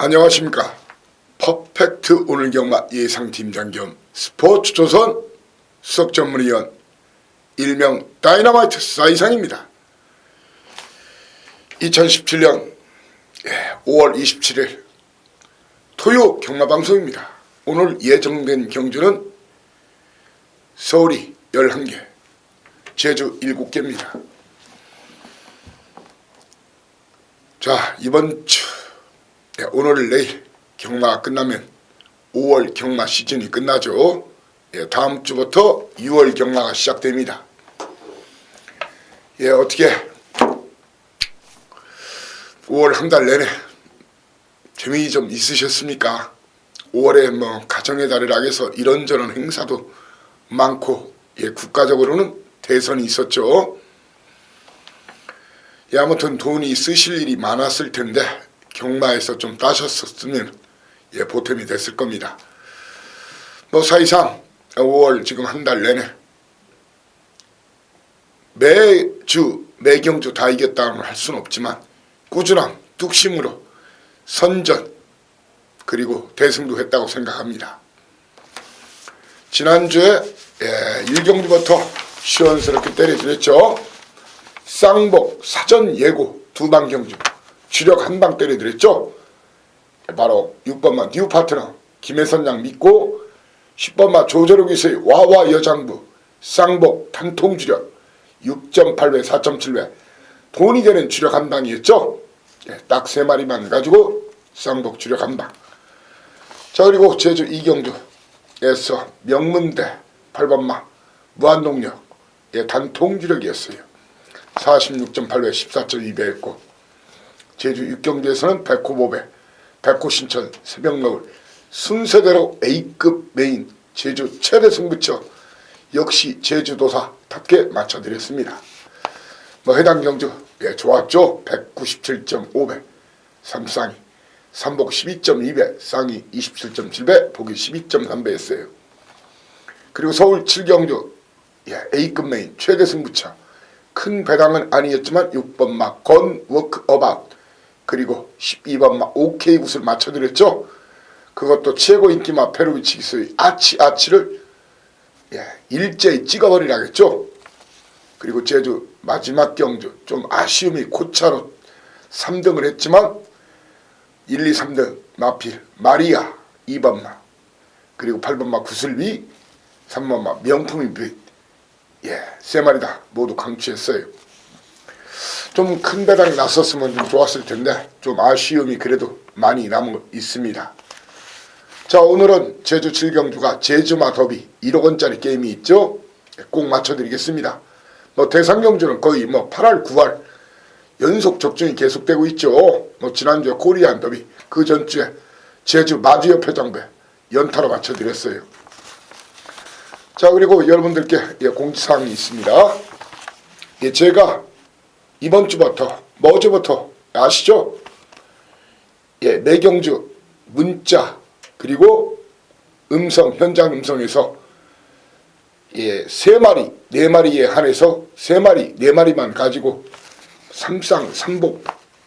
안녕하십니까. 퍼펙트 오늘 경마 예상팀장 겸 스포츠조선 수석전문위원 일명 다이너마이트 사이상입니다. 2017년 5월 27일 토요 경마방송입니다. 오늘 예정된 경주는 서울이 11개, 제주 7개입니다. 자, 이번 주 오늘 내일 경마가 끝나면 5월 경마 시즌이 끝나죠. 다음 주부터 6월 경마가 시작됩니다. 어떻게 5월 한 달 내내 재미 좀 있으셨습니까? 5월에 가정의 달이라 해서 이런저런 행사도 많고 국가적으로는 대선이 있었죠. 아무튼 돈이 쓰실 일이 많았을 텐데 경마에서 좀 따셨었으면 보탬이 됐을 겁니다. 사실상 5월 지금 한 달 내내 매주 매경주 다 이겼다고는 할 수는 없지만 꾸준한 뚝심으로 선전 그리고 대승도 했다고 생각합니다. 지난주에 1경주부터 시원스럽게 때려드렸죠. 쌍복 사전 예고 두방 경주 주력 한방 때려드렸죠. 바로 6번마 뉴파트너 김혜선양 믿고 10번마 조절욱 기수의 와와 여장부 쌍복 단통 주력 6.8회 4.7회 돈이 되는 주력 한방이었죠. 딱 3마리만 가지고 쌍복 주력 한방. 자, 그리고 제주 이경주에서 명문대 8번마 무한동력 단통 주력이었어요. 46.8회 14.2배 했고 제주 6경주에서는 백호보배 백호 신천 새벽너울 순서대로 A급 메인 제주 최대 승부처 역시 제주도사답게 맞춰드렸습니다. 해당 경주 좋았죠. 197.5배 3쌍이 삼복 12.2배 쌍이 27.7배 복이 12.3배 했어요. 그리고 서울 7경주 A급 메인 최대 승부처 큰 배당은 아니었지만 6번마 건 워크어바웃 그리고 12번마 OK 굿을 맞춰드렸죠. 그것도 최고 인기마 페루비치 기수의 아치를 일제히 찍어버리라겠죠. 그리고 제주 마지막 경주 좀 아쉬움이 고차로 3등을 했지만 1, 2, 3등 마필 마리아 2번마 그리고 8번마 구슬비 3번마 명품인 빛 3마리 다 모두 강추했어요. 좀 큰 배당이 났었으면 좀 좋았을 텐데 좀 아쉬움이 그래도 많이 남아 있습니다. 자, 오늘은 제주 7경주가 제주마 더비 1억 원짜리 게임이 있죠. 꼭 맞춰드리겠습니다. 대상경주는 거의 8할 9할 연속 적중이 계속되고 있죠. 지난주에 코리안 더비 그 전주에 제주 마주협회장배 연타로 맞춰드렸어요. 자, 그리고 여러분들께 공지사항이 있습니다. 제가 이번 주부터 어제부터 아시죠? 매경주 문자 그리고 음성 현장 음성에서 3마리 4마리에 한해서 3마리 4마리만 가지고 삼쌍 삼복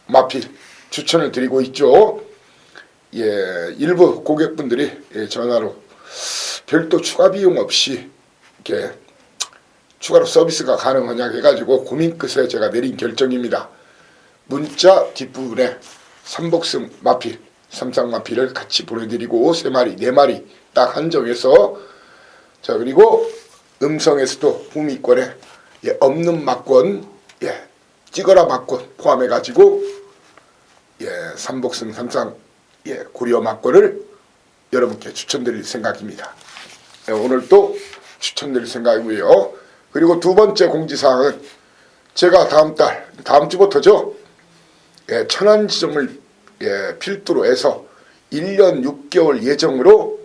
마필 추천을 드리고 있죠. 일부 고객분들이 전화로 별도 추가 비용 없이 이렇게 추가로 서비스가 가능하냐 해가지고 고민 끝에 제가 내린 결정입니다. 문자 뒷부분에 삼복승 마필, 삼쌍 마필을 같이 보내드리고 3마리, 4마리 딱 한정해서 자, 그리고 음성에서도 후미권에 없는 막권, 찍어라 막권 포함해가지고 삼복승, 삼쌍 고리어 막권을 여러분께 추천드릴 생각입니다. 오늘 또 추천드릴 생각이고요. 그리고 두 번째 공지사항은 제가 다음 주부터죠. 천안지점을 필두로 해서 1년 6개월 예정으로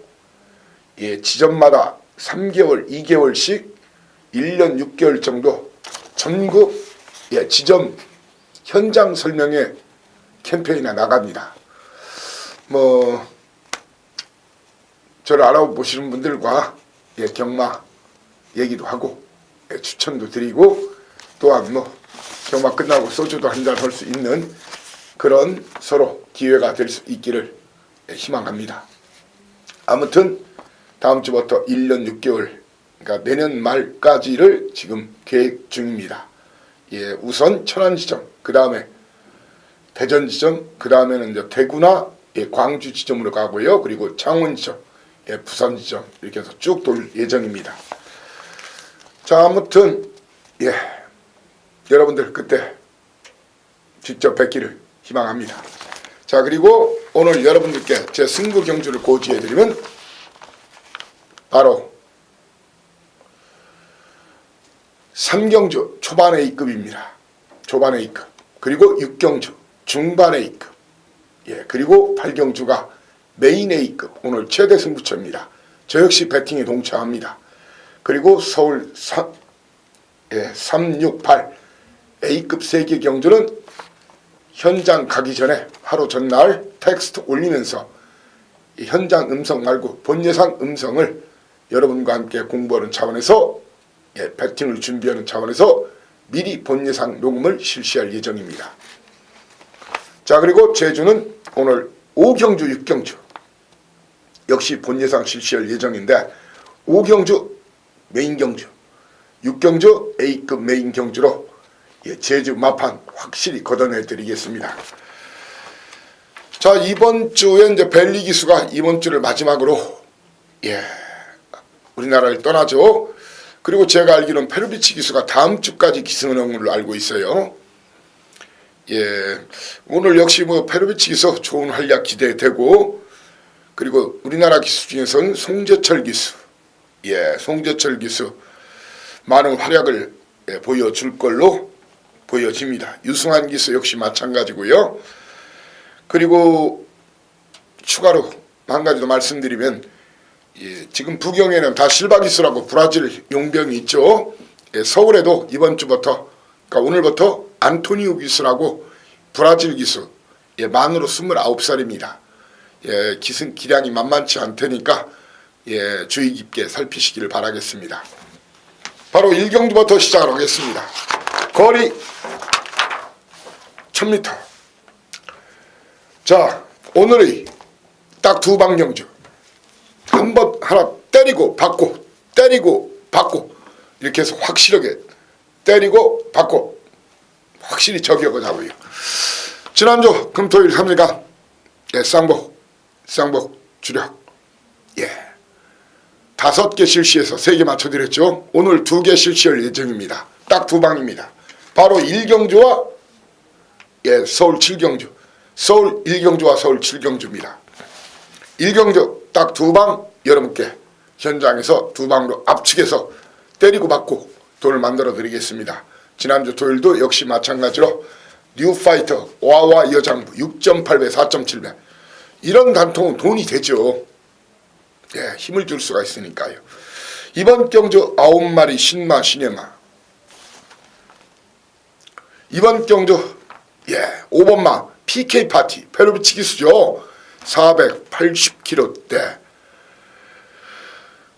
지점마다 3개월, 2개월씩 1년 6개월 정도 전국 지점 현장 설명회 캠페인에 나갑니다. 저를 알아보시는 분들과 경마 얘기도 하고 추천도 드리고 또한 경마 끝나고 소주도 한잔 할 수 있는 그런 서로 기회가 될 수 있기를 희망합니다. 아무튼 다음 주부터 1년 6개월, 그러니까 내년 말까지를 지금 계획 중입니다. 예, 우선 천안 지점, 그 다음에 대전 지점, 그 다음에는 이제 대구나 광주 지점으로 가고요. 그리고 창원 지점, 부산 지점 이렇게 해서 쭉 돌 예정입니다. 자, 아무튼 여러분들 그때 직접 뵙기를 희망합니다. 자, 그리고 오늘 여러분들께 제 승부 경주를 고지해드리면 바로 3경주 초반 A급입니다. 초반 A급. 그리고 6경주 중반 A급. 그리고 8경주가 메인 A급. 오늘 최대 승부처입니다. 저 역시 배팅에 동참합니다. 그리고 서울 368 A급 세계 경주는 현장 가기 전에 하루 전날 텍스트 올리면서 현장 음성 말고 본 예상 음성을 여러분과 함께 공부하는 차원에서 배팅을 준비하는 차원에서 미리 본 예상 녹음을 실시할 예정입니다. 자, 그리고 제주는 오늘 5경주 6경주 역시 본 예상 실시할 예정인데 5경주 메인 경주 6경주 A급 메인 경주로 제주 마판 확실히 걷어내 드리겠습니다. 자, 이번 주에 이제 벨리 기수가 이번 주를 마지막으로 우리나라를 떠나죠. 그리고 제가 알기로는 페루비치 기수가 다음 주까지 기승하는 걸로 알고 있어요. 오늘 역시 뭐 페루비치 기수 좋은 활약 기대되고, 그리고 우리나라 기수 중에서는 송재철 기수, 송재철 기수 많은 활약을 보여줄 걸로 보여집니다. 유승환 기수 역시 마찬가지고요. 그리고 추가로 한 가지 더 말씀드리면 지금 부경에는 다 실바 기수라고 브라질 용병이 있죠. 서울에도 이번 주부터, 그러니까 오늘부터 안토니오 기수라고 브라질 기수, 만으로 29살입니다. 기량이 만만치 않다니까 주의 깊게 살피시기를 바라겠습니다. 바로 1경주부터 시작을 하겠습니다. 거리 1000m. 자, 오늘의 딱 두 방 경주. 한 번 하나 때리고 받고 때리고 받고 이렇게 해서 확실하게 때리고 받고 확실히 저격을 하고요. 지난주 금토일 3일간 쌍복 주력 5개 실시해서 3개 맞춰드렸죠. 오늘 2개 실시할 예정입니다. 딱 두 방입니다. 바로 1경주와 서울 7경주, 서울 1경주와 서울 7경주입니다. 1경주 딱 두 방 여러분께 현장에서 두 방으로 압축해서 때리고 받고 돈을 만들어 드리겠습니다. 지난주 토요일도 역시 마찬가지로 뉴파이터 와와 여장부 6.8배 4.7배 이런 단통은 돈이 되죠. 힘을 줄 수가 있으니까요. 이번 경주 9마리 신마 시네마, 이번 경주 5번마 PK 파티 페루비치 기수죠. 480kg대.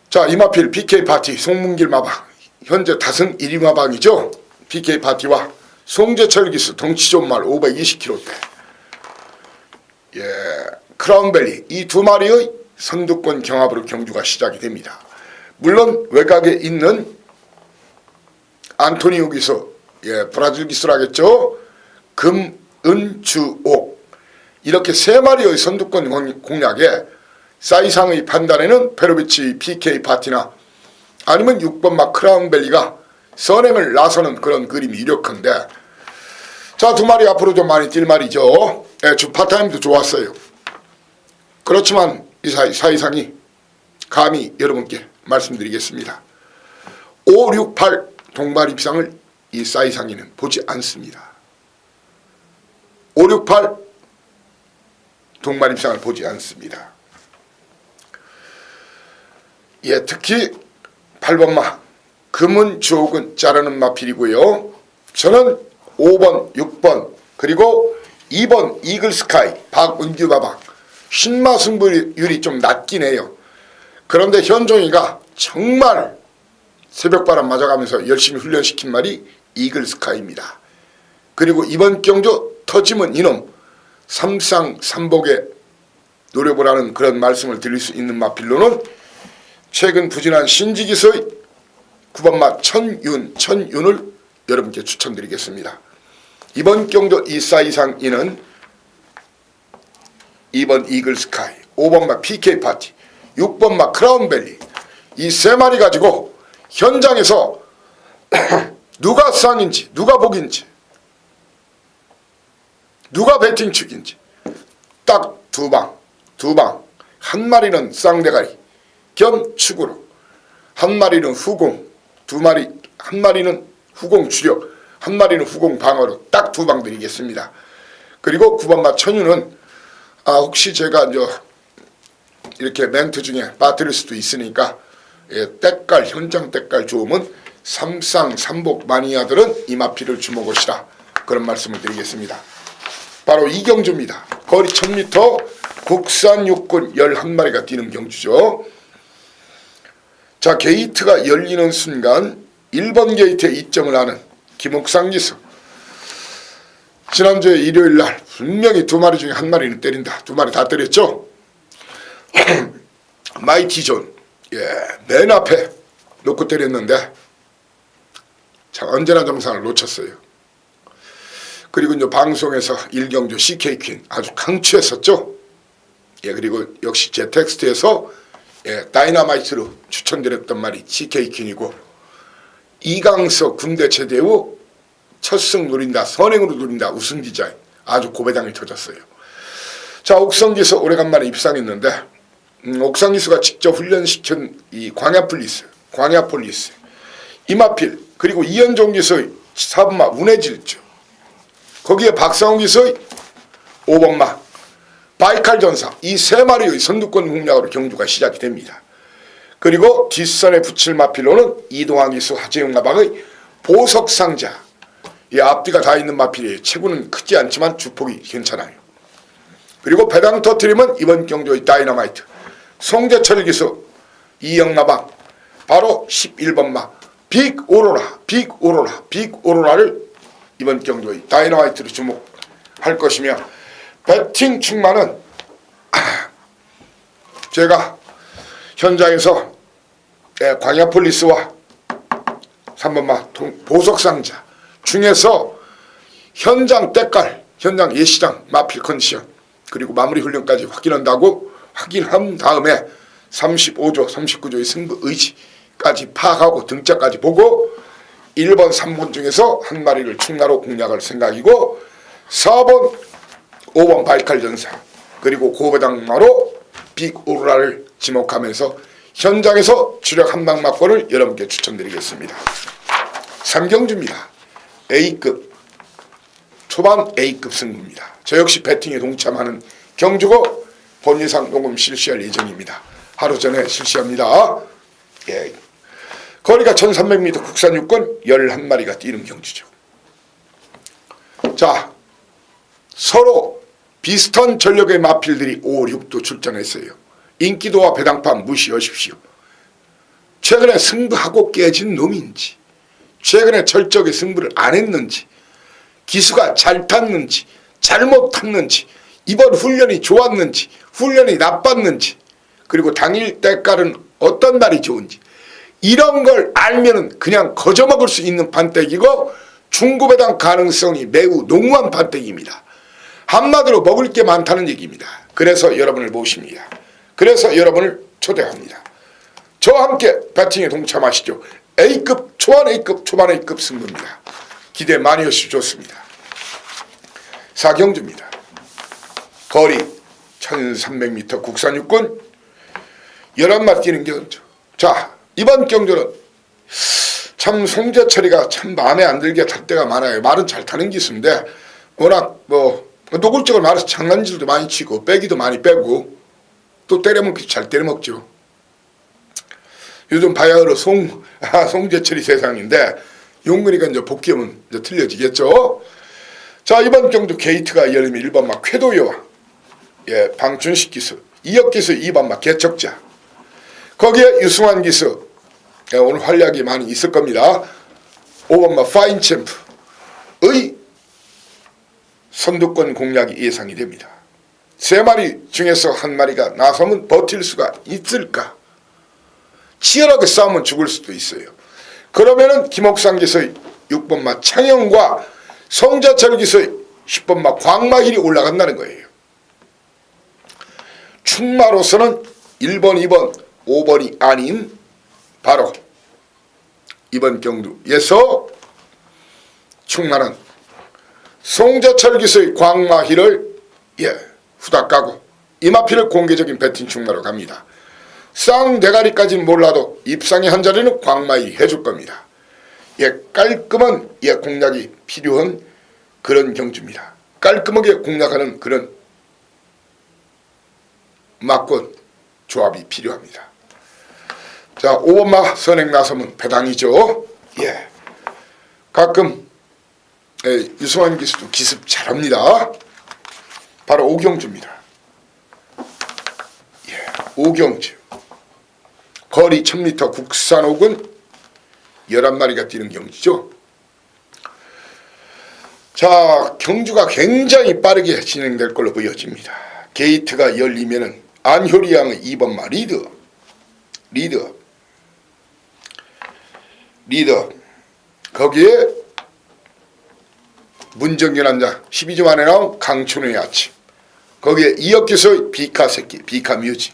자, 이마필 PK 파티 송문길 마방 현재 다승 1위 마방이죠. PK 파티와 송재철 기수 덩치 좋은 말 520kg대. 크라운밸리 이 두 마리의 선두권 경합으로 경주가 시작이 됩니다. 물론 외곽에 있는 안토니오 기수, 브라질 기수라겠죠. 금, 은, 주, 옥 이렇게 3마리의 선두권 공략에 사이상의 판단에는 페루비치 PK 파티나 아니면 6번마 크라운밸리가 선행을 나서는 그런 그림이 유력한데, 자, 두 마리 앞으로 좀 많이 뛸 말이죠. 주 파타임도 좋았어요. 그렇지만 이 사이상이 감히 여러분께 말씀드리겠습니다. 5, 6, 8 동반 입상을 이 사이상이는 보지 않습니다. 5, 6, 8 동반 입상을 보지 않습니다. 특히 8번마 금은 주옥은 자르는 마필이고요. 저는 5번, 6번 그리고 2번 이글스카이 박은규 마방 신마 승부율이 좀 낮긴 해요. 그런데 현종이가 정말 새벽바람 맞아가면서 열심히 훈련시킨 말이 이글스카이입니다. 그리고 이번 경주 터지면 이놈 삼상 삼복의 노려보라는 그런 말씀을 드릴 수 있는 마필로는 최근 부진한 신지기수의 9번마 천윤을 여러분께 추천드리겠습니다. 이번 경주 2사 이상 이는 2번 이글스카이, 5번마 PK파티, 6번마 크라운밸리 이 세 마리 가지고 현장에서 누가 쌍인지 누가 복인지 누가 배팅축인지 딱 두 방, 한 마리는 쌍대가리 겸 축으로, 한 마리는 후공, 한 마리는 후공 주력, 한 마리는 후공 방어로 딱 두 방 드리겠습니다. 그리고 9번마 천유는 혹시 제가 이렇게 멘트 중에 빠뜨릴 수도 있으니까 때깔, 현장 때깔 좋으면 삼상 삼복 마니아들은 이 마필을 주목하시라, 그런 말씀을 드리겠습니다. 바로 이 경주입니다. 거리 1000m 국산 육군 11마리가 뛰는 경주죠. 자, 게이트가 열리는 순간 1번 게이트에 입점을 하는 김옥상 기수. 지난주에 일요일날 분명히 두 마리 중에 한 마리는 때린다. 두 마리 다 때렸죠. 마이티존, 맨 앞에 놓고 때렸는데 자, 언제나 정상을 놓쳤어요. 그리고 이제 방송에서 일경주 CK퀸 아주 강추했었죠. 그리고 역시 제 텍스트에서 다이너마이트로 추천드렸던 말이 CK퀸이고, 이강석 군대 제대 후 첫승 노린다, 선행으로 노린다, 우승 디자인 아주 고배당이 터졌어요. 자, 옥성기수 오래간만에 입상했는데 옥성기수가 직접 훈련시킨 이 광야폴리스 이마필, 그리고 이현종 기수의 4번마 운해질주, 거기에 박상훈 기수의 5번마 바이칼 전사, 이 세 마리의 선두권 공략으로 경주가 시작이 됩니다. 그리고 뒷선에 붙일 마필로는 이동환 기수, 하재영 나방의 보석상자, 이 앞뒤가 다 있는 마필이에요. 체구는 크지 않지만 주폭이 괜찮아요. 그리고 배당 터트림은 이번 경주의 다이너마이트 송재철 기수, 이영나방, 바로 11번마 빅오로라를 이번 경주의 다이너마이트로 주목할 것이며, 배팅 충만은 제가 현장에서 광야폴리스와 3번마 보석상자 중에서 현장 때깔, 현장 예시장 마필 컨디션, 그리고 마무리 훈련까지 확인한 다음에 35조, 39조의 승부 의지까지 파악하고 등짝까지 보고 1번, 3번 중에서 한 마리를 충나로 공략할 생각이고, 4번, 5번 바이칼 전사, 그리고 고배당마로 빅오로라를 지목하면서 현장에서 주력 한방 막권을 여러분께 추천드리겠습니다. 3경주입니다. A급, 초반 A급 승부입니다. 저 역시 배팅에 동참하는 경주고 본예상 녹음 실시할 예정입니다. 하루 전에 실시합니다. 거리가 1300m 국산 육군 11마리가 뛰는 경주죠. 자, 서로 비슷한 전력의 마필들이 5, 6도 출전했어요. 인기도와 배당판 무시하십시오. 최근에 승부하고 깨진 놈인지, 최근에 철저하게 승부를 안 했는지, 기수가 잘 탔는지 잘못 탔는지, 이번 훈련이 좋았는지 훈련이 나빴는지, 그리고 당일 때깔은 어떤 날이 좋은지, 이런 걸 알면은 그냥 거저먹을 수 있는 판때기고 중고배당 가능성이 매우 농후한 판때기입니다. 한마디로 먹을 게 많다는 얘기입니다. 그래서 여러분을 모십니다. 그래서 여러분을 초대합니다. 저와 함께 배팅에 동참하시죠. A급, 초반 A급, 초반 A급 승부입니다. 기대 많이 해주시면 좋습니다. 4경주입니다. 거리 1300m 국산 육군 11마리 뛰는 경주. 자, 이번 경주는 참 송재철이가 참 마음에 안 들게 탈 때가 많아요. 말은 잘 타는 기수인데 워낙 노골적으로 말해서 장난질도 많이 치고 빼기도 많이 빼고 또 때려먹기 잘 때려먹죠. 요즘 바야흐로 송재철이 세상인데 용근이가 이제 복귀하면 이제 틀려지겠죠. 자, 이번 경주 게이트가 열리면 1번마 쾌도여와 방춘식 기수, 이혁 기수 2번마 개척자, 거기에 유승환 기수, 오늘 활약이 많이 있을 겁니다. 5번마 파인챔프의 선두권 공략이 예상이 됩니다. 3마리 중에서 한 마리가 나서면 버틸 수가 있을까? 치열하게 싸우면 죽을 수도 있어요. 그러면은 김옥상 기수의 6번마 창영과 송자철 기수의 10번마 광마길이 올라간다는 거예요. 충마로서는 1번, 2번, 5번이 아닌 바로 이번 경주에서 충마는 송자철 기수의 광마길을 후닥가고 이마필을 공개적인 배팅 충마로 갑니다. 쌍대가리까지는 몰라도 입상의 한 자리는 광마일이 해줄 겁니다. 깔끔한 공략이 필요한 그런 경주입니다. 깔끔하게 공략하는 그런 막권 조합이 필요합니다. 자, 5번마 선행 나서면 배당이죠. 가끔 유승환 기수도 기습 잘합니다. 바로 오경주입니다. 오경주. 거리 1000m 국산옥은 11마리가 뛰는 경주죠. 자, 경주가 굉장히 빠르게 진행될 걸로 보여집니다. 게이트가 열리면은 안효리 양의 2번마 리드 거기에 문정균 한장 12주 만에 나온 강춘우의 아침, 거기에 이혁기소의 비카새끼 비카뮤직.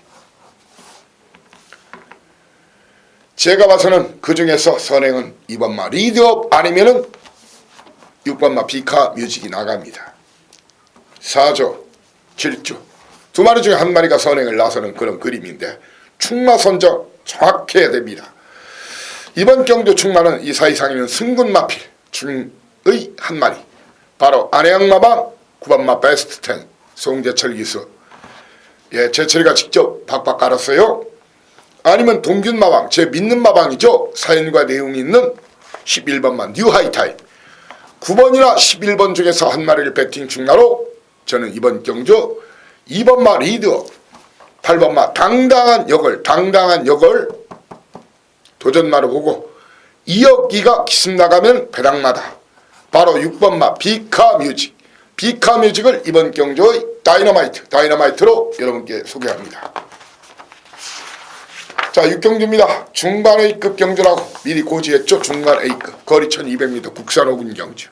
제가 봐서는 그 중에서 선행은 2번마 리드업 아니면은 6번마 비카뮤직이 나갑니다. 4조 7조 2마리 중에 한 마리가 선행을 나서는 그런 그림인데 충마 선정 정확해야 됩니다. 이번 경주 충마는 이 사이상에는 승군마필 중의 한 마리, 바로 안해양마방 9번마 베스트 10 송재철 기수. 제철이가 직접 박박 깔았어요. 아니면 동균마방, 제 믿는 마방이죠. 사연과 내용이 있는 11번마 뉴하이타임. 9번이나 11번 중에서 한 마리를 배팅 충나로 저는 이번 경주 2번마 리드업, 8번마 당당한 역을 도전마로 보고 이혁기가 기습 나가면 배당마다 바로 6번마 비카뮤직을 이번 경주의 다이너마이트로 여러분께 소개합니다. 자, 6경주입니다. 중반 A급 경주라고 미리 고지했죠. 중반 A급 거리 1200m 국산 5군 경주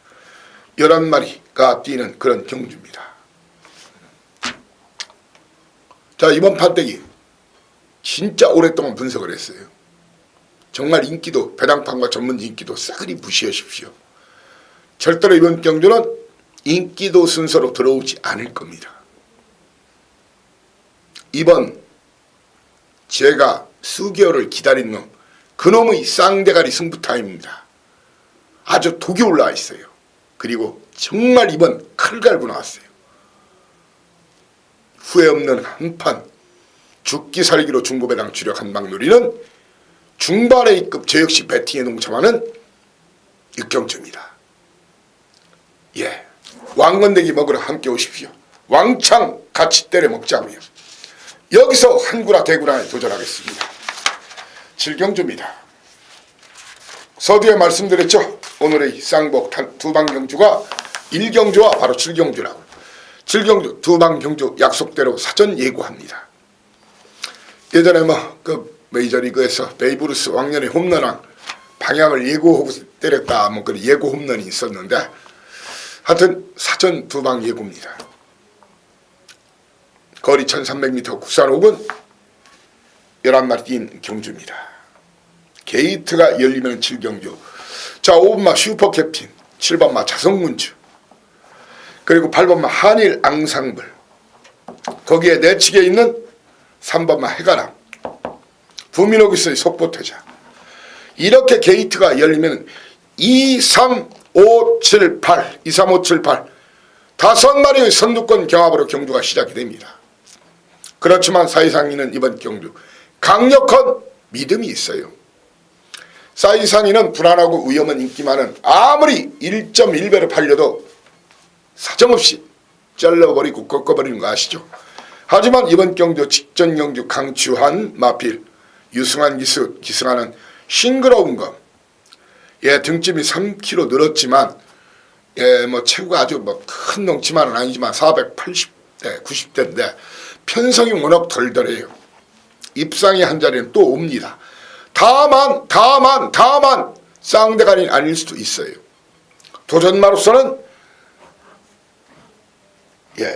11마리가 뛰는 그런 경주입니다. 자, 이번 판때기 진짜 오랫동안 분석을 했어요. 정말 인기도, 배당판과 전문지 인기도 싸그리 무시하십시오. 절대로 이번 경주는 인기도 순서로 들어오지 않을 겁니다. 이번 제가 수개월을 기다린 놈, 그놈의 쌍대가리 승부타임입니다. 아주 독이 올라와 있어요. 그리고 정말 이번 칼 갈고 나왔어요. 후회 없는 한판 죽기 살기로 중고배당 주력 한방 노리는 중반 A급 저 역시 배팅에 동참하는 6경주입니다. 왕건대기 먹으러 함께 오십시오. 왕창 같이 때려 먹자고요. 여기서 한구라 대구라에 도전하겠습니다. 7경주입니다. 서두에 말씀드렸죠. 오늘의 쌍복 두방 경주가 1경주와 바로 7경주라고. 7경주 두방 경주 약속대로 사전 예고합니다. 예전에 그 메이저리그에서 베이브루스 왕년의 홈런왕 방향을 예고하고 때렸다 그런 예고 홈런이 있었는데, 하여튼 사전 두방 예고입니다. 거리 1300m 국산 5군 11마리 뛴 경주입니다. 게이트가 열리면 7경주. 자, 5번마 슈퍼캡틴, 7번마 자성문주, 그리고 8번마 한일 앙상블, 거기에 내측에 있는 3번마 해가람, 부민호기스의 속보태자. 이렇게 게이트가 열리면 2, 3, 5, 7, 8 5마리의 선두권 경합으로 경주가 시작이 됩니다. 그렇지만 사이상이는 이번 경주 강력한 믿음이 있어요. 사이상이는 불안하고 위험한 인기만은 아무리 1.1배로 팔려도 사정없이 잘라버리고 꺾어버리는 거 아시죠? 하지만 이번 경주 직전 경주 강추한 마필 유승환 기승하는 싱그러운 것, 등짐이 3kg 늘었지만 체구가 아주 큰 덩치만은 아니지만 480대 80대, 90대인데 편성이 워낙 덜덜해요. 입상의 한 자리는 또 옵니다. 다만 쌍대간이 아닐 수도 있어요. 도전마로서는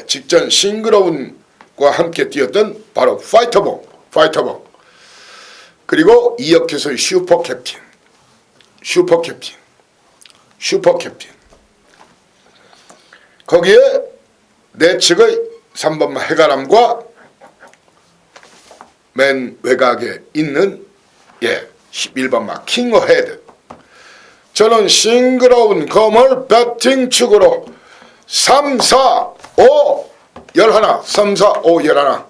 직전 싱그러운과 함께 뛰었던 바로 파이터봉 그리고 이혁규소의 슈퍼캡틴 거기에 내 측의 3번마 해가람과 맨 외곽에 있는 11번마 킹어헤드. 저는 싱그러운 검을 배팅축으로 3, 4, 5, 11 3, 4, 5, 11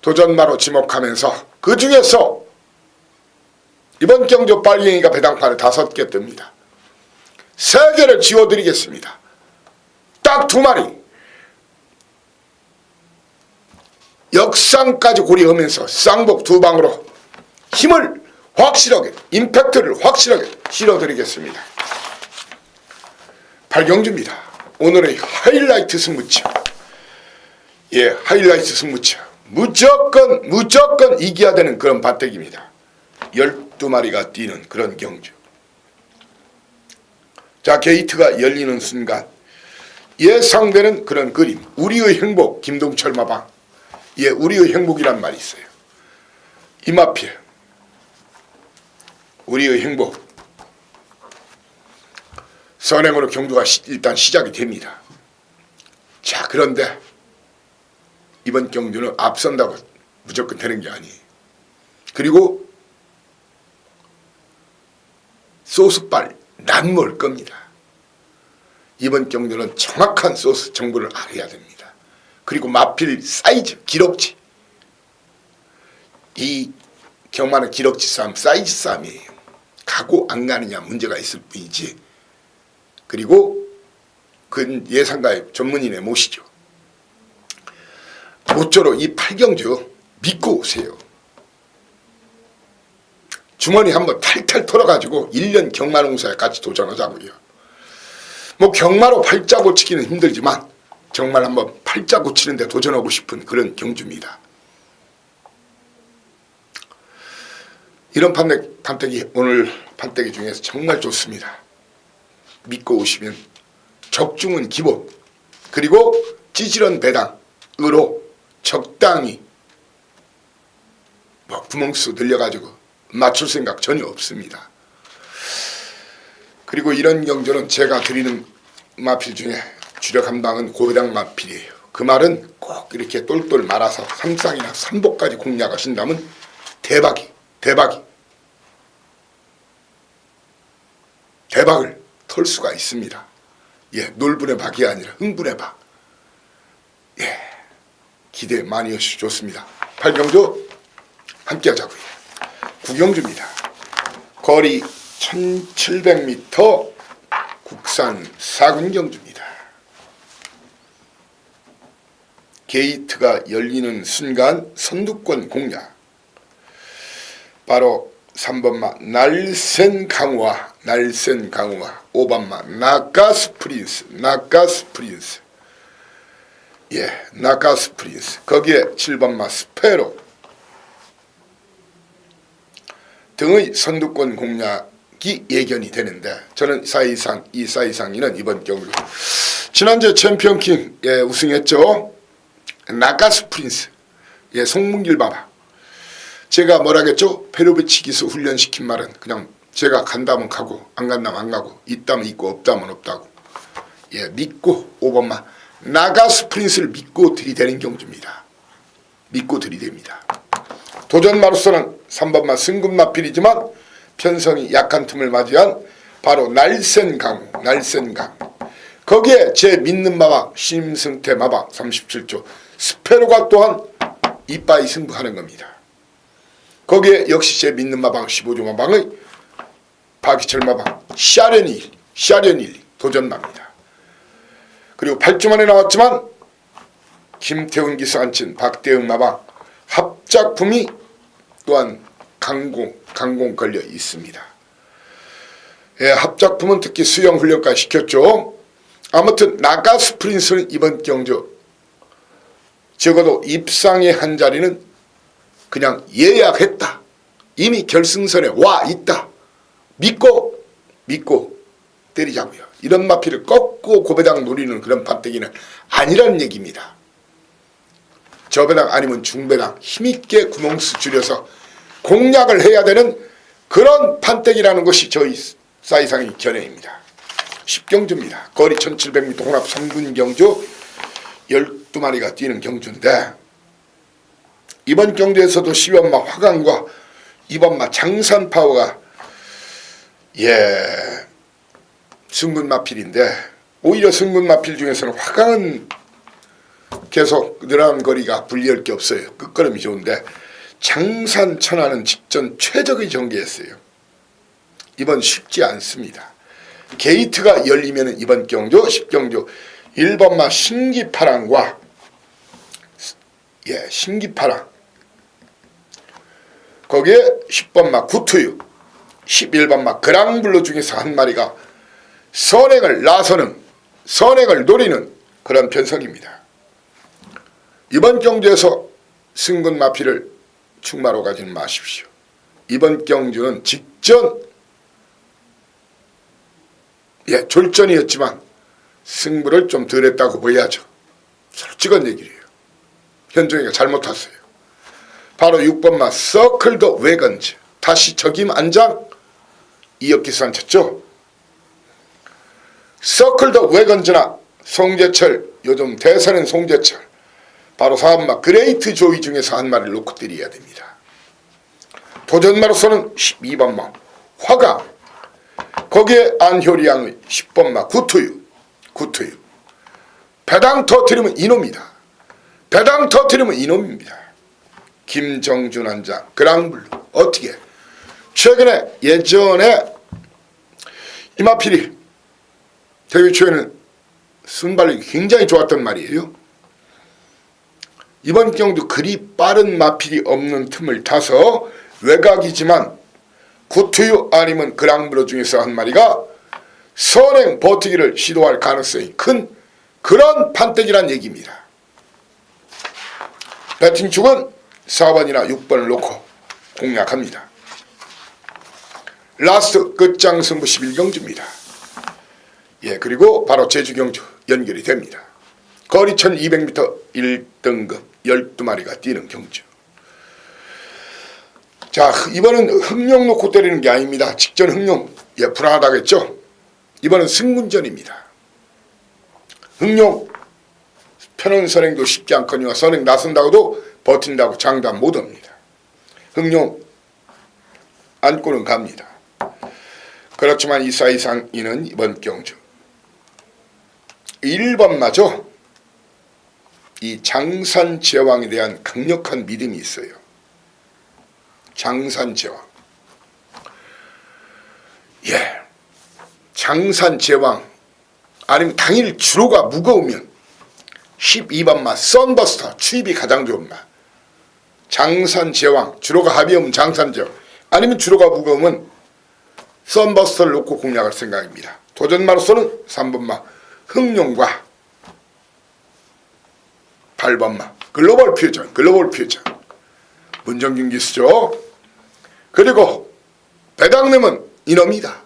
도전마로 지목하면서 그 중에서 이번 경주 빨갱이가 배당판에 5개 뜹니다. 3개를 지워드리겠습니다. 딱 2마리. 역상까지 고려하면서 쌍복 2방으로 힘을 확실하게, 임팩트를 확실하게 실어드리겠습니다. 발경주입니다. 오늘의 하이라이트 승부처. 하이라이트 승부처. 무조건 이겨야 되는 그런 바택입니다. 12마리가 뛰는 그런 경주. 자, 게이트가 열리는 순간 예상되는 그런 그림. 우리의 행복, 김동철 마방. 우리의 행복이란 말이 있어요. 이마필. 우리의 행복. 선행으로 경주가 일단 시작이 됩니다. 자, 그런데 이번 경주는 앞선다고 무조건 되는 게 아니에요. 그리고 소스빨 난몰 겁니다. 이번 경주는 정확한 소스 정보를 알아야 됩니다. 그리고 마필 사이즈, 기럭지. 이 경마는 기럭지 싸움, 사이즈 싸움이에요. 가고 안 가느냐 문제가 있을 뿐이지. 그리고 그 예상가의 전문인에 모시죠. 모쪼록 이 8경주 믿고 오세요. 주머니 한번 탈탈 털어가지고 1년 경마농사에 같이 도전하자고요. 뭐 경마로 팔자 고치기는 힘들지만 정말 한번 팔자 고치는데 도전하고 싶은 그런 경주입니다. 이런 판때기, 오늘 판때기 중에서 정말 좋습니다. 믿고 오시면 적중은 기본, 그리고 찌질한 배당으로 적당히 구멍수 늘려가지고 맞출 생각 전혀 없습니다. 그리고 이런 경주는 제가 드리는 마필 중에 주력 한 방은 고배당 마필이에요. 그 말은 꼭 이렇게 똘똘 말아서 3쌍이나 3복까지 공략하신다면 대박을 털 수가 있습니다. 놀분의 박이 아니라 흥분의 박. 기대 많이 해주셔서 좋습니다. 8경주 함께 하자고요. 9경주입니다. 거리 1700m 국산 4군 경주입니다. 게이트가 열리는 순간 선두권 공략. 바로 3번마 날쌘 강우와 5번마 나가스 프린스. 나가스 프린스. 거기에 7번마 스페로 등의 선두권 공략이 예견이 되는데, 저는 이 사이상이는 이번 경주 지난주에 챔피언킹 우승했죠. 나가스 프린스. 송문길 바바. 제가 뭐라겠죠? 페루비치 기수 훈련시킨 말은 그냥 제가 간다면 가고 안 간다면 안 가고 있다면 있고 없다면 없다고. 믿고 5번마 나가스 프린스를 믿고 들이대는 경주입니다. 믿고 들이댑니다. 도전마로서는 3번마 승급마필이지만 편성이 약한 틈을 맞이한 바로 날쌘 강우. 거기에 제 믿는 마방 심승태 마방 37조 스페로가 또한 이빠이 승부하는 겁니다. 거기에 역시 제 믿는 마방 15조 마방의 박희철 마방 샤련이 도전납니다. 그리고 8주 만에 나왔지만 김태훈 기수 앉힌 박대응 마방 합작품이 또한 강공 걸려 있습니다. 합작품은 특히 수영 훈련까지 시켰죠. 아무튼 나가스 프린스는 이번 경주 적어도 입상의 한 자리는 그냥 예약했다. 이미 결승선에 와 있다. 믿고 때리자고요. 이런 마피를 꺾고 고배당 노리는 그런 판때기는 아니라는 얘기입니다. 저배당 아니면 중배당 힘있게 구멍수 줄여서 공략을 해야 되는 그런 판때기라는 것이 저희 사이상의 견해입니다. 10경주입니다. 거리 1700m 혼합 3군 경주 12마리가 뛰는 경주인데 이번 경주에서도 10번마 화강과 2번마 장산파워가 승군마필인데 오히려 승군마필 중에서는 화강은 계속 늘어난 거리가 불리할 게 없어요. 끝걸음이 좋은데 장산 천하는 직전 최적의 전개였어요. 이번 쉽지 않습니다. 게이트가 열리면 이번 경주 10경주 1번마 신기파랑과 신기파랑 거기에 10번마 구투유 11번마 그랑블루 중에서 한 마리가 선행을 나서는 선행을 노리는 그런 편성입니다. 이번 경주에서 승군 마피를 충마로 가지는 마십시오. 이번 경주는 직전 졸전이었지만 승부를 좀 덜했다고 보여야죠. 솔직한 얘기예요. 현종이가 잘못 탔어요. 바로 6번마 서클 더 웨건즈 다시 적임 안장 이역기산 쳤죠. 서클 더 웨건즈나 송재철 요즘 대세는 송재철 바로 4번마 그레이트 조이 중에서 한 마리를 놓고 때려야 됩니다. 도전마로서는 12번마 화강 거기에 안효리양의 10번마 구투유 배당 터뜨리면 이놈이다. 배당 터뜨리면 이놈입니다. 김정준 한장 그랑블루 어떻게 최근에 예전에 이마필이 데뷔 초에는 순발력이 굉장히 좋았단 말이에요. 이번 경도 그리 빠른 마필이 없는 틈을 타서 외곽이지만 구투유 아니면 그랑블루 중에서 한 마리가 선행 버티기를 시도할 가능성이 큰 그런 판때기란 얘기입니다. 배팅축은 4번이나 6번을 놓고 공략합니다. 라스트 끝장 승부 11경주입니다. 그리고 바로 제주경주 연결이 됩니다. 거리 1200m 1등급 12마리가 뛰는 경주. 자, 이번은 흥룡 놓고 때리는 게 아닙니다. 직전 흥룡 불안하다겠죠. 이번은 승군전입니다. 흥룡 편원 선행도 쉽지 않거니와 선행 나선다고도 버틴다고 장담 못합니다. 흥룡 안고는 갑니다. 그렇지만 이 사이상이는 이번 경주 1번마저 이 장산제왕에 대한 강력한 믿음이 있어요. 장산제왕 장산제왕 아니면 당일 주로가 무거우면 12번마 썬버스터 추입이 가장 좋은 마. 장산제왕 주로가 합이 없으면 장산제왕 아니면 주로가 무거우면 썬버스터를 놓고 공략할 생각입니다. 도전마로서는 3번마 흥룡과 8번마 글로벌 퓨전 문정균 기수죠. 그리고 배당님은 이놈이다.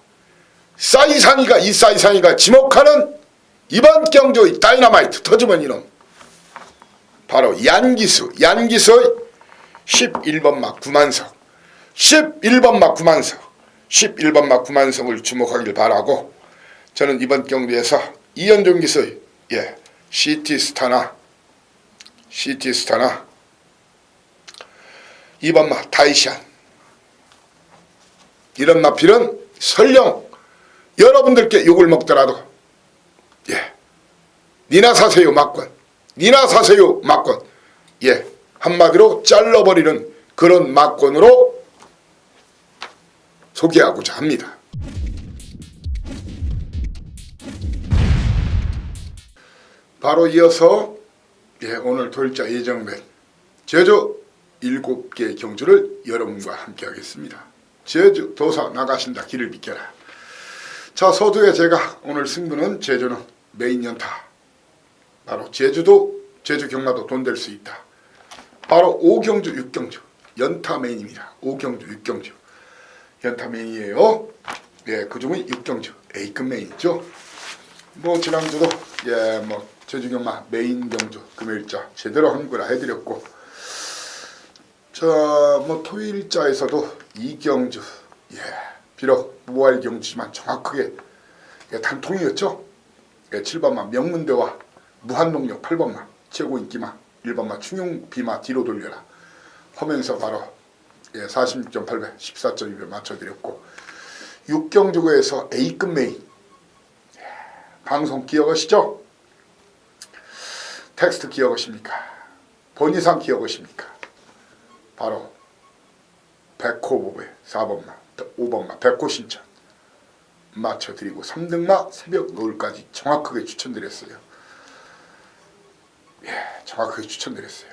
이 사이상이가 지목하는 이번 경주의 다이너마이트 터지면 이놈 바로 얀기수의 11번마 구만석 11번마 구만석을 주목하길 바라고 저는 이번 경주에서 이현종 기수의 시티스타나 2번마 다이시안 이런 마필은 설령 여러분들께 욕을 먹더라도 니나 사세요 막권 한마디로 잘라버리는 그런 막권으로 소개하고자 합니다. 바로 이어서 오늘 도일자 예정된 제주 7개 경주를 여러분과 함께 하겠습니다. 제주 도사 나가신다 길을 비켜라. 자, 서두에 제가 오늘 승부는 제주는 메인 연타 바로 제주도 제주 경마도 돈 될 수 있다. 바로 오경주, 육경주, 연타 메인입니다. 오경주, 육경주, 연타 메인이에요. 예, 그중에 육경주 A급 메인이죠. 뭐 지난주도 뭐 제주 경마 메인 경주 금요일자 제대로 한 거라 해드렸고, 뭐 토요일자에서도 이경주, 비록 무알 경주지만 정확하게 단통이었죠. 7번마 명문대와 무한동력 8번마 최고 인기마 1번마 충용비마 뒤로 돌려라 하면서 바로 46.8배 14.2배 맞춰드렸고, 육경주구에서 A급 메인 방송 기억하시죠? 텍스트 기억하십니까? 본이상 기억하십니까? 바로 백호보배 4번마 5번마 백호신천 맞춰드리고 3등마 새벽 노을까지 정확하게 추천드렸어요. 정확하게 추천드렸어요.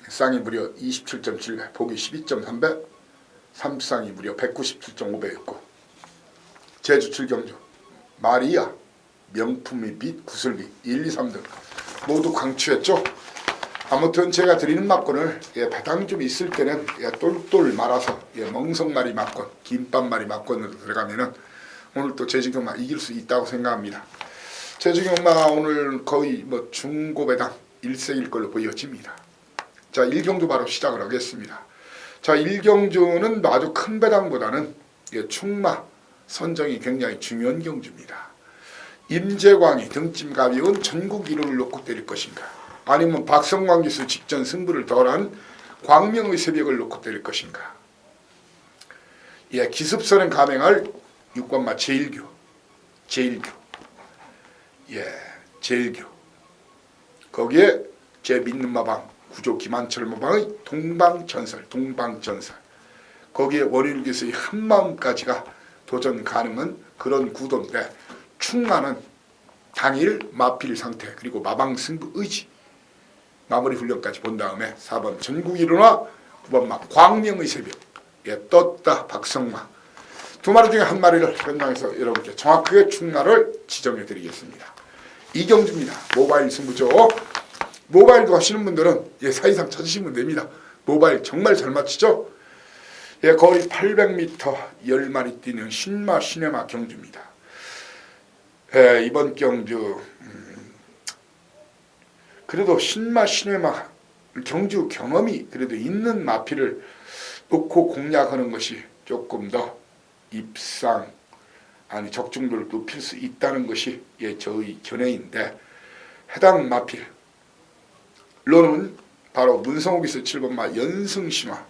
쌍이 무려 27.7배, 보기 12.3배, 3쌍이 무려 197.5배였고, 제주 7경주 마리아, 명품이 빛, 구슬비 1, 2, 3등 모두 강추했죠. 아무튼 제가 드리는 막건을 배당 좀 있을 때는 똘똘 말아서 멍석말이 막건, 김밥말이 막건으로 들어가면은 오늘 또 제주경마 이길 수 있다고 생각합니다. 제주경마 오늘 거의 뭐 중고 배당 일색일 걸로 보여집니다. 자, 1경주 바로 시작을 하겠습니다. 자, 1경주는 아주 큰 배당보다는 충마 선정이 굉장히 중요한 경주입니다. 임재광이 등짐 가벼운 전국 1호를 놓고 때릴 것인가, 아니면 박성광 기수 직전 승부를 덜한 광명의 새벽을 놓고 때릴 것인가. 기습선행 감행할 6번마 제일교, 제일교. 거기에 제 믿는 마방 구조 김한철 마방의 동방전설. 거기에 월요일기수의 한마음까지가 도전 가능한 그런 구도인데, 충마는 당일 마필 상태 그리고 마방 승부 의지 마무리 훈련까지 본 다음에 4번 전국 1호나 9번마 광명의 새벽 떴다 박성마 두 마리 중에 한 마리를 현장에서 여러분께 정확하게 충마를 지정해 드리겠습니다. 이경주입니다. 모바일 승부죠. 모바일도 하시는 분들은 사이상 찾으시면 됩니다. 모바일 정말 잘 맞히죠. 거의 800m 10마리 뛰는 신마 시네마 경주입니다. 이번 경주 그래도 신마 시네마 경주 경험이 그래도 있는 마필을 놓고 공략하는 것이 조금 더 입상 아니 적중도를 높일 수 있다는 것이 저의 견해인데, 해당 마필로는 바로 문성욱에서 7번마 연승신화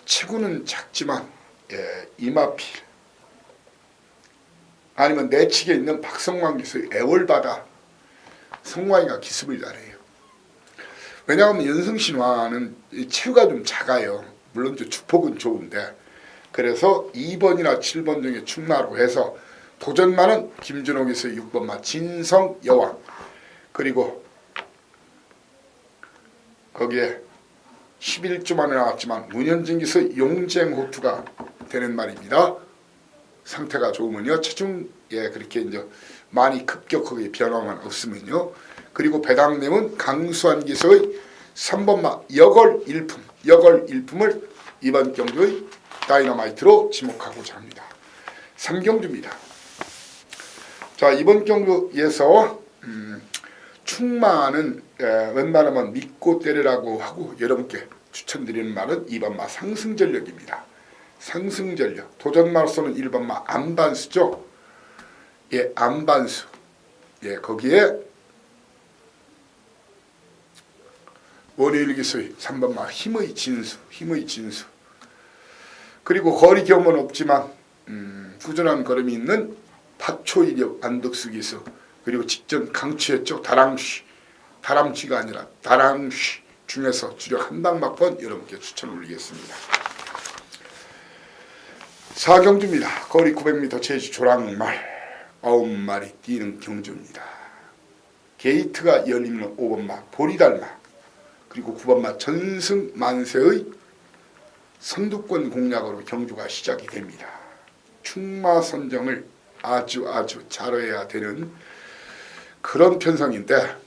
체구는 작지만 이 마필, 아니면 내측에 있는 박성광 기수의 애월바다 성광이가 기습을 잘해요. 왜냐하면 연승신화는 체구가 좀 작아요. 물론 주폭은 좋은데, 그래서 2번이나 7번 중에 충마로 해서 도전마는 김준호 기수의 6번마 진성여왕, 그리고 거기에 11주 만에 나왔지만 문현진 기수의 용쟁호투가 되는 말입니다. 상태가 좋으면요, 체중에 그렇게 이제 많이 급격하게 변화만 없으면요. 그리고 배당내은 강수환 기수의 3번마 여걸일품을 이번 경주의 다이너마이트로 지목하고자 합니다. 3경주입니다. 자, 이번 경주에서 충마는 웬만하면 믿고 때리라고 하고 여러분께 추천드리는 말은 2번마 상승전력입니다. 상승전력. 도전마로서는 1번마 안반수죠. 안반수. 거기에 월요일기수의 3번마 힘의 진수. 그리고 거리 경험은 없지만 꾸준한 걸음이 있는 파초이력 안덕수 기수, 그리고 직전 강추했죠. 다람쥐가 아니라 다람쥐 중에서 주력 한방 막번 여러분께 추천 올리겠습니다. 4경주입니다. 거리 900m 제주 조랑말 9마리 뛰는 경주입니다. 게이트가 열리는 5번마 보리달마, 그리고 9번마 전승만세의 선두권 공략으로 경주가 시작이 됩니다. 충마 선정을 아주 잘해야 되는 그런 편성인데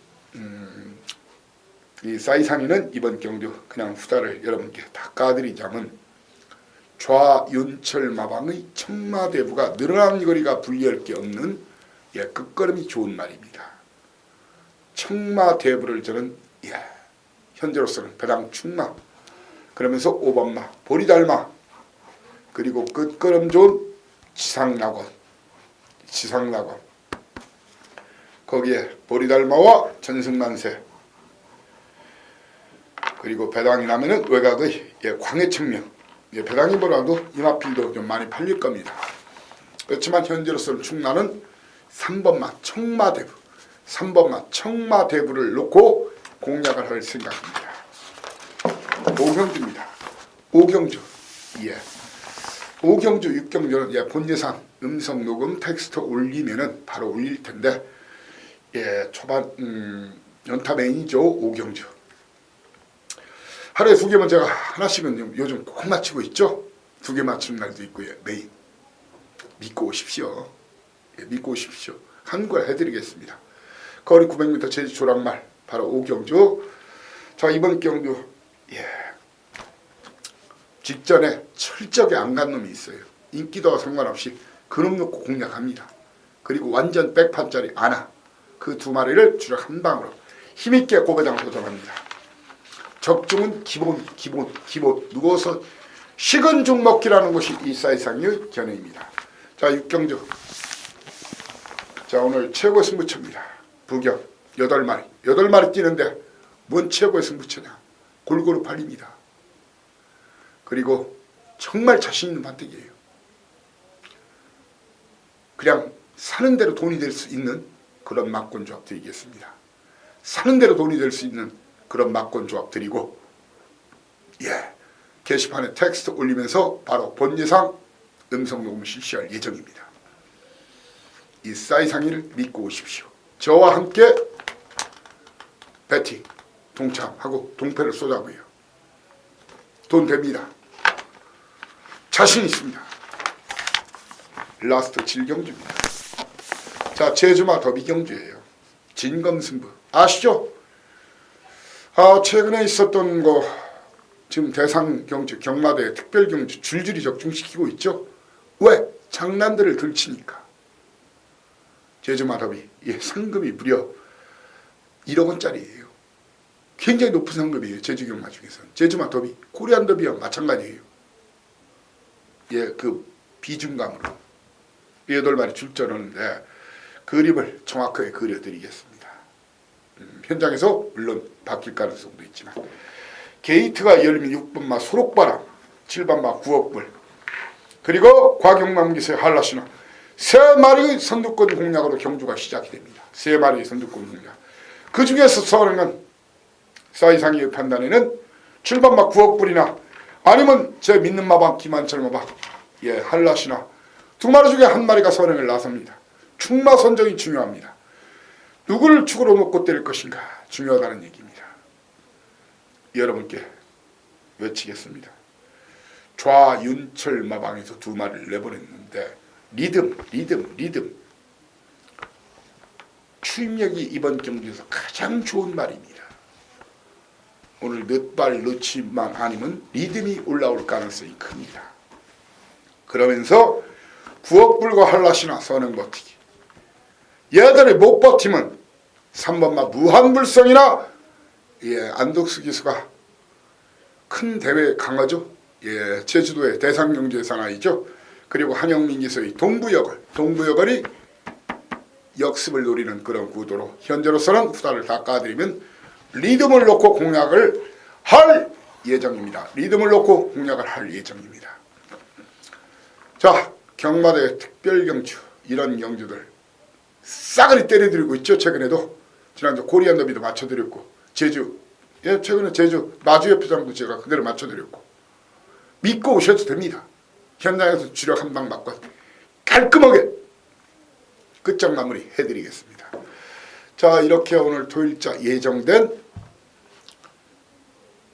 이 사이상위는 이번 경주 그냥 후다를 여러분께 다 까드리자면 좌윤철마방의 청마대부가 늘어난 거리가 분리할 게 없는 끝걸음이 좋은 말입니다. 청마대부를 저는 현재로서는 배당 충마 그러면서 5번마 보리달마 그리고 끝걸음 좋은 지상낙원 거기에 보리달마와 전승만세 그리고 배당이 나면은 외곽의 광해청명 배당이보다도 이마필도 좀 많이 팔릴 겁니다. 그렇지만 현재로서는 충나는 3번마 청마대부를 놓고 공략을 할 생각입니다. 오경주입니다. 오경주 6경주는 본 예상 음성 녹음 텍스트 올리면은 바로 올릴 텐데 초반 연타 메인이죠. 오경주 하루에 2개만 제가 하나씩은 요즘 꼭 맞히고 있죠. 2개 맞추는 날도 있고요. 메인 믿고 오십시오. 믿고 오십시오. 한글 해드리겠습니다. 거리 900m 제주 조랑말 바로 오경주. 자 이번 경주 직전에 철저하게 안 간 놈이 있어요. 인기도와 상관없이 그놈 놓고 공략합니다. 그리고 완전 백판짜리 아나 그 2마리를 주력 한 방으로 힘있게 고배당 도전합니다. 적중은 기본 누워서 식은 죽 먹기라는 것이 이 사이상의 견해입니다. 자 6경주 자 오늘 최고 승부처입니다. 부경 8마리 뛰는데 뭔 최고의 승부처냐. 골고루 팔립니다. 그리고 정말 자신 있는 판택이에요. 그냥 사는 대로 돈이 될 수 있는 그런 막권 조합 드리겠습니다. 사는 대로 돈이 될 수 있는 그런 막권 조합 드리고 게시판에 텍스트 올리면서 바로 본 예상 음성 녹음 실시할 예정입니다. 이 사이상위를 믿고 오십시오. 저와 함께 배팅 동참하고 동패를 쏘자고요. 돈 됩니다. 자신 있습니다. 라스트 7경주입니다. 자 제주마 더비 경주예요. 진검승부 아시죠? 최근에 있었던 거 지금 대상 경주 경마대 특별 경주 줄줄이 적중시키고 있죠. 왜? 장난들을 들치니까. 제주마 더비 상금이 무려 1억 원짜리예요. 굉장히 높은 상금이에요. 제주 경마 중에서는. 제주마 더비 코리안 더비와 마찬가지예요. 그 비중감으로 8마리 출전하는데 그림을 정확하게 그려드리겠습니다. 현장에서 물론 바뀔 가능성도 있지만 게이트가 열리면 6번마 소록바람 7번마 9억불 그리고 과경남기세 한라신화 3마리의 선두권 공략으로 경주가 시작이 됩니다. 3마리의 선두권 공략 그 중에서 서울은 사이상의 판단에는 7번마 9억불이나 아니면 제 믿는 마방 김한철 마방 한라신화 2마리 중에 1마리가 선행을 나섭니다. 충마 선정이 중요합니다. 누구를 축으로 놓고 때릴 것인가 중요하다는 얘기입니다. 여러분께 외치겠습니다. 좌윤철 마방에서 2마리를 내보냈는데 리듬 추임력이 이번 경기에서 가장 좋은 말입니다. 오늘 몇 발 넣지만 아니면 리듬이 올라올 가능성이 큽니다. 그러면서 9억불과 한라신화 선행 버티기 얘들이 못 버티면 3번마 무한불성이나 안덕수 기수가 큰 대회에 강하죠. 제주도의 대상경주의 사나이죠. 그리고 한영민 기수의 동부여걸이 역습을 노리는 그런 구도로 현재로서는 후다를 다 까드리면 리듬을 놓고 공략을 할 예정입니다. 자 경마대 특별경주 이런 경주들 싸그리 때려드리고 있죠. 최근에도 지난주 코리안 더비도 맞춰드렸고 최근에 제주 마주협회장도 제가 그대로 맞춰드렸고 믿고 오셔도 됩니다. 현장에서 주력 한 방 맞고 깔끔하게 끝장 마무리 해드리겠습니다. 자 이렇게 오늘 토일자 예정된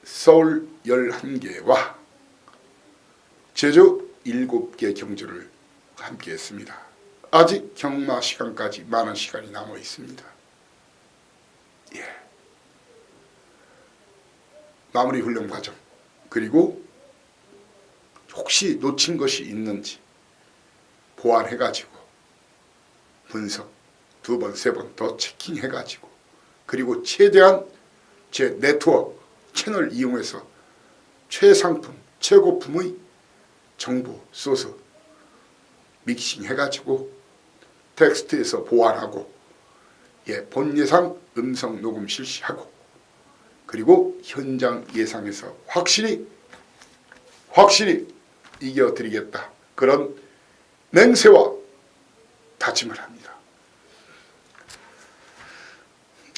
서울 11개와 제주 7개 경주를 함께 했습니다. 아직 경마 시간까지 많은 시간이 남아 있습니다. 마무리 훈련 과정, 그리고 혹시 놓친 것이 있는지 보완해가지고 분석 2번, 3번 더 체킹해가지고, 그리고 최대한 제 네트워크 채널 이용해서 최상품, 최고품의 정보 소스 믹싱 해가지고 텍스트에서 보완하고, 본 예상 음성 녹음 실시하고, 그리고 현장 예상에서 확실히 이겨드리겠다, 그런 맹세와 다짐을 합니다.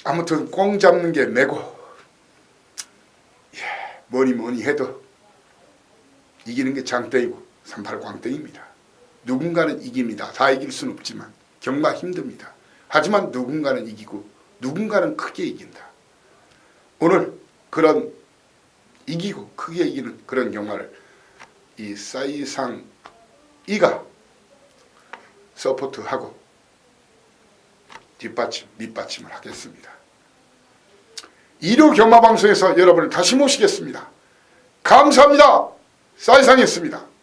아무튼 꽁 잡는 게 매고, 뭐니 해도 이기는 게 장땡이고 38 광땡입니다. 누군가는 이깁니다. 다 이길 수는 없지만 경마 힘듭니다. 하지만 누군가는 이기고 누군가는 크게 이긴다. 오늘 그런 이기고 크게 이기는 그런 경마를 이 사이상 이가 서포트하고 뒷받침, 밑받침을 하겠습니다. 일요 경마방송에서 여러분을 다시 모시겠습니다. 감사합니다. 사이상이었습니다.